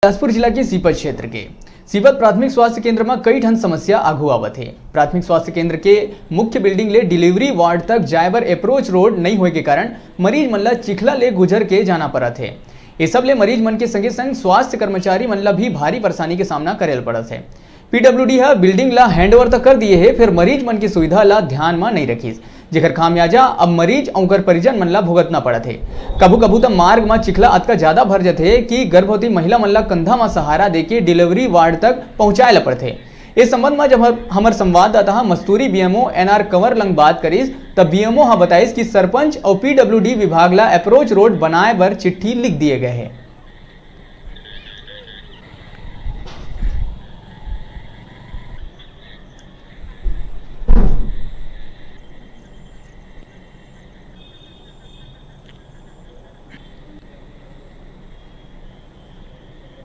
बिलासपुर जिला के सीपत क्षेत्र के सीपत प्राथमिक स्वास्थ्य केंद्र में कई ठन समस्या आगू आवत है। प्राथमिक स्वास्थ्य केंद्र के मुख्य बिल्डिंग ले डिलीवरी वार्ड तक जाए बर अप्रोच रोड नहीं होए के कारण मरीज मन ला चिखला ले गुजर के जाना पड़त है। ये सब ले मरीज मन के संगे संग स्वास्थ्य कर्मचारी मन ला भी भारी परेशानी के सामना करेल पड़त है। पीडब्ल्यूडी हा बिल्डिंग ला हैंडओवर तक कर दिए है, फिर मरीज मन की सुविधा ला ध्यान में नहीं रखीस, जेकर खामियाजा अब मरीज और परिजन मन ला भुगतना पड़त है। कभू कभू तो मार्ग में चिखला अतका ज्यादा भर जाते कि गर्भवती महिला मन ला कंधा में सहारा देके डिलीवरी वार्ड तक पहुंचाए ला पड़ते। इस संबंध में जब हमारे संवाददाता मस्तूरी बीएमओ एनआर कंवर लंग बात करीस तब बीएमओ हा बताइस कि सरपंच और पीडब्ल्यूडी विभाग ला अप्रोच रोड बनाए बर चिट्ठी लिख दिए गए है।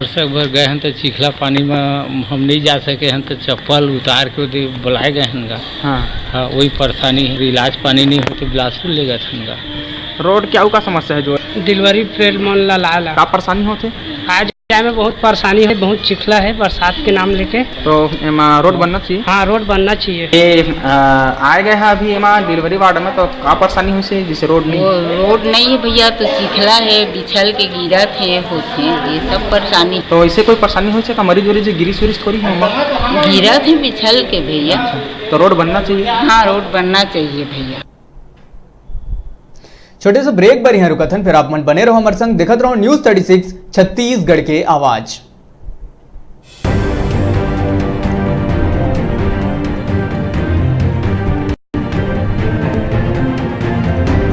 वर्षक भर गए हैं तो चिखला पानी में हम नहीं जा सके हैं तो चप्पल उतार के बुलाए गए हैं। हाँ वही परेशानी है, इलाज पानी नहीं होते बिलासपुर ले गए थे। रोड क्या का समस्या है जो डिलीवरी प्लेट मन ला क्या परेशानी होते? आज जाए में बहुत परेशानी है, बहुत चिखला है बरसात के नाम लेके। तो एमा रोड बनना चाहिए। हाँ रोड बनना चाहिए। ये आए गए हैं अभी एमा डिलीवरी वार्ड में, तो क्या परेशानी हुई से जिसे रोड नहीं? रोड नहीं है भैया, तो चिखला है, बिछल के गिरा थे होते ये सब परेशानी। तो ऐसे कोई परेशानी हुई से मरीज वरीज गिरीश विरिश थोड़ी है? गिरा थे बिछल के भैया। तो रोड बनना चाहिए। हाँ रोड बनना चाहिए भैया। छोटे से ब्रेक पर यहाँ रुकथन, फिर आप मन बने रहो हमारे संग, देखत रहो न्यूज़ 36 छत्तीसगढ़ के आवाज।